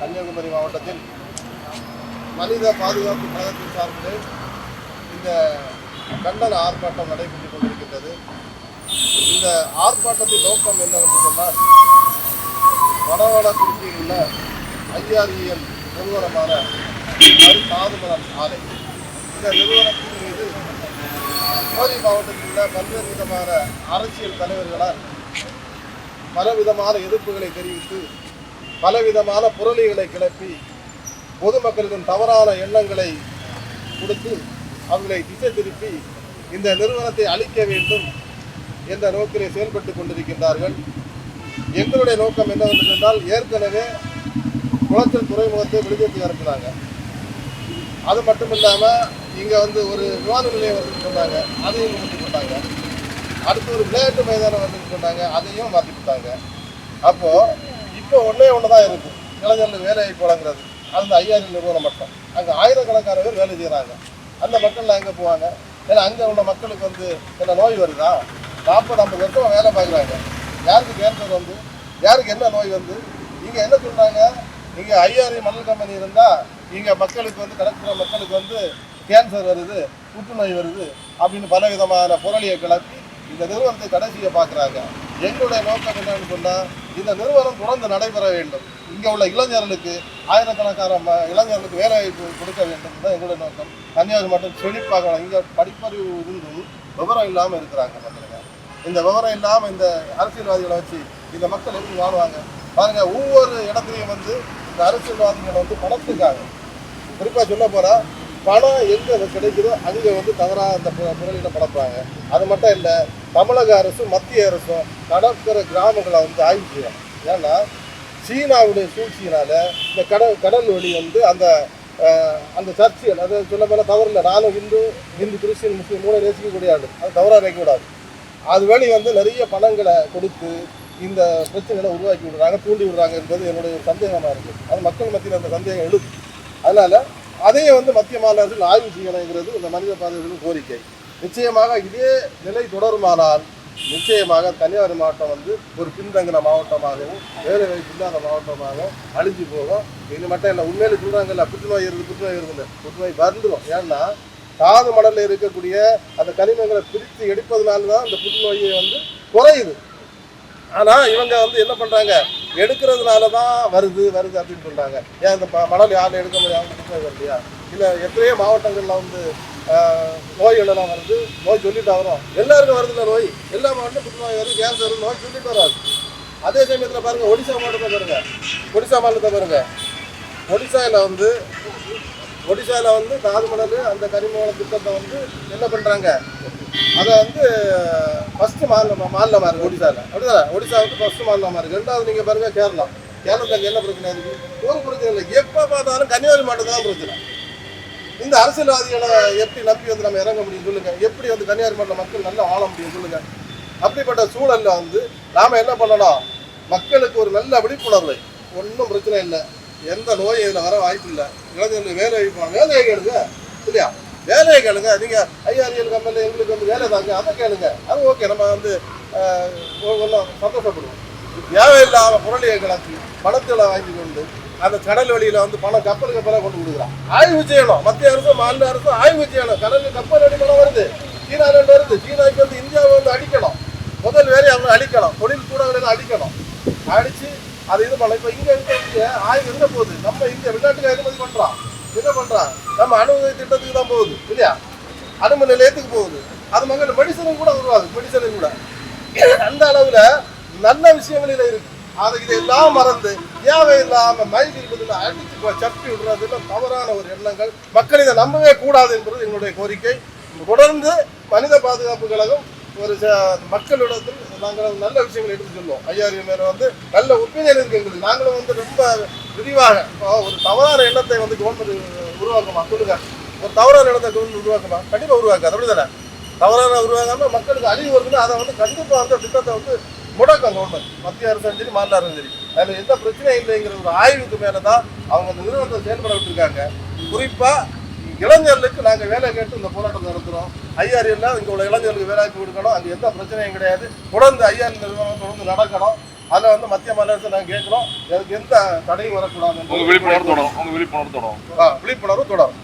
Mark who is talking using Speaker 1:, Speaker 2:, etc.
Speaker 1: கன்னியாகுமரி மாவட்டத்தில் மனித பாதுகாப்பு கழகத்தின் சார்பில் இந்த கண்டன ஆர்ப்பாட்டம் நடைபெற்றுக் கொண்டிருக்கின்றது. இந்த ஆர்ப்பாட்டத்தின் நோக்கம் என்னவென்று சொன்னால், வடவளக்குறிச்சியில் உள்ள ஐஆர்இஎல் நிறுவனமான தாதுமணல் ஆலை, இந்த நிறுவனத்தின் மீது கோவை மாவட்டத்தில் உள்ள பல்வேறு விதமான அரசியல் தலைவர்களால் பலவிதமான எதிர்ப்புகளை தெரிவித்து பலவிதமான புரளிகளை கிளப்பி பொதுமக்களின் தவறான எண்ணங்களை கொடுத்து அவர்களை திசை திருப்பி இந்த நிறுவனத்தை அழிக்க வேண்டும் என்ற நோக்கிலே செயல்பட்டு கொண்டிருக்கின்றார்கள். எங்களுடைய நோக்கம் என்னவென்று சொன்னால், ஏற்கனவே குளச்சல் துறைமுகத்தை விடுதலை இறக்குனாங்க. அது மட்டும் இல்லாமல் இங்கே ஒரு விமான நிலையம் வந்து சொன்னாங்க, அதையும் மாற்றி போட்டாங்க. அடுத்து ஒரு விளையாட்டு மைதானம் வந்து சொன்னாங்க, அதையும் மாற்றி போட்டாங்க. அப்போது இப்போ ஒன்றே ஒன்று தான் இருக்குது, இளைஞர்கள் வேலைவாய்ப்பு வழங்குறது. அந்த ஐஆர்இஎல் நிறுவனம் மட்டும் அங்கே ஆயிரக்கணக்கான பேர் வேலை செய்கிறாங்க. அந்த மக்கள்லாம் எங்கே போவாங்க? ஏன்னா அங்கே உள்ள மக்களுக்கு என்ன நோய் வருதா? 40-50 வருஷம் வேலை பார்க்குறாங்க. யாருக்கு கேன்சர் வந்து, யாருக்கு என்ன நோய் வந்து, இங்கே என்ன சொல்கிறாங்க? இங்கே ஐஆர்இஎல் மணல் கம்பெனி இருந்தால் இங்கே மக்களுக்கு கடற்கரை மக்களுக்கு கேன்சர் வருது, புற்றுநோய் வருது அப்படின்னு பல விதமான புரளியை கிளப்பி இந்த நிறுவனத்தை தடை செய்ய பார்க்குறாங்க. எங்களுடைய நோக்கம் என்னன்னு சொன்னால், இந்த நிறுவனம் தொடர்ந்து நடைபெற வேண்டும். இங்கே உள்ள இளைஞர்களுக்கு ஆயிரக்கணக்கான இளைஞர்களுக்கு வேலைவாய்ப்பு கொடுக்க வேண்டும் தான் எங்களுடைய நோக்கம். கன்னியாகுமரி மட்டும் செழிப்பாக இங்கே படிப்பறிவு இருந்தும் விவரம் இல்லாமல் இருக்கிறாங்க மக்களுங்க. இந்த விவரம் இல்லாமல் இந்த அரசியல்வாதிகளை வச்சு இந்த மக்கள் எப்படி வாழ்வாங்க பாருங்கள். ஒவ்வொரு இடத்துலையும் இந்த அரசியல்வாதிகள் பணத்துக்காக, குறிப்பாக சொல்ல போனால் பணம் எங்கே கிடைக்குதோ அங்கே தவறாக அந்த புரளியில் படப்பாங்க. அது மட்டும் இல்லை, தமிழக அரசும் மத்திய அரசும் கடற்கரை கிராமங்களை ஆய்வு செய்யணும். ஏன்னா சீனாவுடைய சூழ்ச்சியினால் இந்த கடல் வழி அந்த அந்த சர்ச்சைகள், அது சொல்ல போல தவறு இல்லை. நானும் இந்து கிறிஸ்டின் முஸ்லீம் மூணு நேசிக்கக்கூடிய ஆள், அது தவறாக நினைக்கக்கூடாது. அது வழி நிறைய பணங்களை கொடுத்து இந்த பிரச்சனைகளை உருவாக்கி விடுறாங்க, தூண்டி விடுறாங்க என்பது என்னுடைய சந்தேகமாக இருக்குது. அது மக்கள் மத்தியில் அந்த சந்தேகம் எழுது. அதனால் அதையும் மத்திய மாநில அரசில் ஆய்வு செய்யணுங்கிறது இந்த மனித பாதுகாப்பு கோரிக்கை. நிச்சயமாக இதே நிலை தொடருமானால் நிச்சயமாக கன்னியாகுமரி மாவட்டம் ஒரு பின்தங்கின மாவட்டமாகவும் வேலை வாய்ப்பு இல்லாத மாவட்டமாக அழிஞ்சு போகும். இது மட்டும் இல்லை, உண்மையில சொல்கிறாங்கல்ல, புற்றுநோய் இருக்குதுன்னு, புற்றுநோய் வந்துடும். ஏன்னா தாது மணலில் இருக்கக்கூடிய அந்த கனிமங்களை பிரித்து எடுப்பதனால தான் இந்த புற்றுநோயை குறையுது. ஆனால் இவங்க என்ன பண்ணுறாங்க, எடுக்கிறதுனால தான் வருது அப்படின்னு சொல்கிறாங்க. ஏன் இந்த மணல் யாரும் எடுக்க முடியாது, புற்றுநோய் வருது? இல்லை, எத்தனையோ மாவட்டங்களில் நோய்களெல்லாம் வருது. நோய் சொல்லிட்டு வரும், எல்லாருக்கும் வருதுல்ல நோய். எல்லா மாவட்டம் புற்றுநோய் வருது, கேன்சர் வருது, நோய் சொல்லிட்டு வராது. அதே சமயத்தில் பாருங்கள், ஒடிசா மாவட்டத்தை பாருங்கள், ஒடிசா மாநிலத்தை பாருங்கள். ஒடிசாவில் தாது மணல் அந்த கனிம திட்டத்தை என்ன பண்ணுறாங்க, அதை ஃபஸ்ட்டு மாநிலமாக இருக்குது ஒடிசாவில். அப்படிதான், ஒடிசா ஃபஸ்ட்டு மாநிலமாக இருக்குது. ரெண்டாவது நீங்கள் பாருங்கள் கேரளத்துக்கு என்ன பிரச்சனை இருக்குது? ஒரு பிரச்சனை இல்லை. எப்போ பார்த்தாலும் கன்னியாகுமரி மாவட்டம் தான் பிரச்சனை. இந்த அரசியல்வாதிகளை எப்படி நம்பி நம்ம இறங்க முடியும் சொல்லுங்கள்? எப்படி கன்னியாகுமரி மாவட்ட மக்கள் நல்லா வாழ முடியும் சொல்லுங்கள்? அப்படிப்பட்ட சூழலில் நாம் என்ன பண்ணணும், மக்களுக்கு ஒரு நல்ல விழிப்புணர்வை. ஒன்றும் பிரச்சனை இல்லை, எந்த நோய் இதில் வர வாய்ப்பு இல்லை. இளைஞர்களுக்கு வேலையை கேளுங்க இல்லையா? வேலையை கேளுங்க. நீங்கள் ஐஆர்இஎல் கம்பெனியில் எங்களுக்கு வேலை தாங்க, அதை கேளுங்க. அது ஓகே, நம்ம ஒன்றும் சந்தோஷப்படுவோம். தேவையில்லாமல் புரளியை கிளப்பி பணத்தில் வாங்கி கொண்டு அந்த கடல் வழியில் பணம் கப்பல் கப்பலாக கொண்டு கொடுக்குறான். ஆய்வு செய்யணும், மத்திய அரசும் மாநில அரசும் ஆய்வு செய்யணும். கடல் கப்பல் வழி பணம் வருது, சீனாவிலேருந்து வருது. சீனாவுக்கு இந்தியாவை அடிக்கணும். முதல் வேலையை அவங்க அழிக்கணும், தொழில் கூடங்களை அழிக்கணும். அடித்து அதை இது பண்ணலாம். இப்போ இங்கே இருக்க ஆய்வு எங்கே போகுது? நம்ம இந்தியா வெளிநாட்டுக்கு ஏற்றுமதி பண்ணுறான். என்ன பண்ணுறான்? நம்ம அணுகுதி திட்டத்துக்கு தான் போகுது இல்லையா? அணுமின் நிலையத்துக்கு போகுது. அது மக்கள் மெடிசனும் கூட உருவாகுது, மெடிசனும் கூட. அந்த அளவில் நல்ல விஷயங்களில் இருக்குது. அதை இதெல்லாம் மறந்து தேவையில்லாமல் மைக் இருப்பதில் அடித்து சப்பி விடுறதுல தவறான ஒரு எண்ணங்கள். மக்கள் இதை நம்பவே கூடாது என்பது எங்களுடைய கோரிக்கை. தொடர்ந்து மனித பாதுகாப்பு கழகம் மக்களிடத்தில் நாங்கள் நல்ல விஷயங்களை எடுத்து சொல்லுவோம். ஐஆர்இஎல் மேலே நல்ல ஒப்பீனியன் இருக்குது எங்களுக்கு. நாங்களும் ரொம்ப விரிவாக ஒரு தவறான எண்ணத்தை கவர்மெண்ட் உருவாக்குமா சொல்லுங்க? ஒரு தவறான எண்ணத்தை கவர்மெண்ட் உருவாக்குமா? கண்டிப்பாக உருவாக்காது. அப்படி தானே? தவறான உருவாக்காமல் மக்களுக்கு அழிவு வருதுன்னா அதை கண்டிப்பாக அந்த திட்டத்தை முடக்கம் கவர்மெண்ட், மத்திய அரசும் சரி மாநில அரசும் சரி. அதில் எந்த பிரச்சனையும் இல்லைங்கிற ஒரு ஆய்வுக்கு மேலே தான் அவங்க அந்த நிறுவனத்தை செயல்பட விட்டுருக்காங்க. குறிப்பாக இளைஞர்களுக்கு நாங்கள் வேலை கேட்டு இந்த போராட்டம் நடத்துகிறோம். ஐஆர்இஎல்ல இங்கே உள்ள இளைஞர்களுக்கு வேலைவாய்ப்பு கொடுக்கணும். அங்கே எந்த பிரச்சனையும் கிடையாது. தொடர்ந்து ஐஆர்இஎல் நிறுவனம் தொடர்ந்து நடக்கணும். அதில் வந்து மத்திய மாநில அரசு நாங்கள் கேட்குறோம், அதுக்கு எந்த தடையும் வரக்கூடாது.
Speaker 2: விழிப்புணர்வு தொடரும்.
Speaker 1: விழிப்புணர்வு தொடரும்.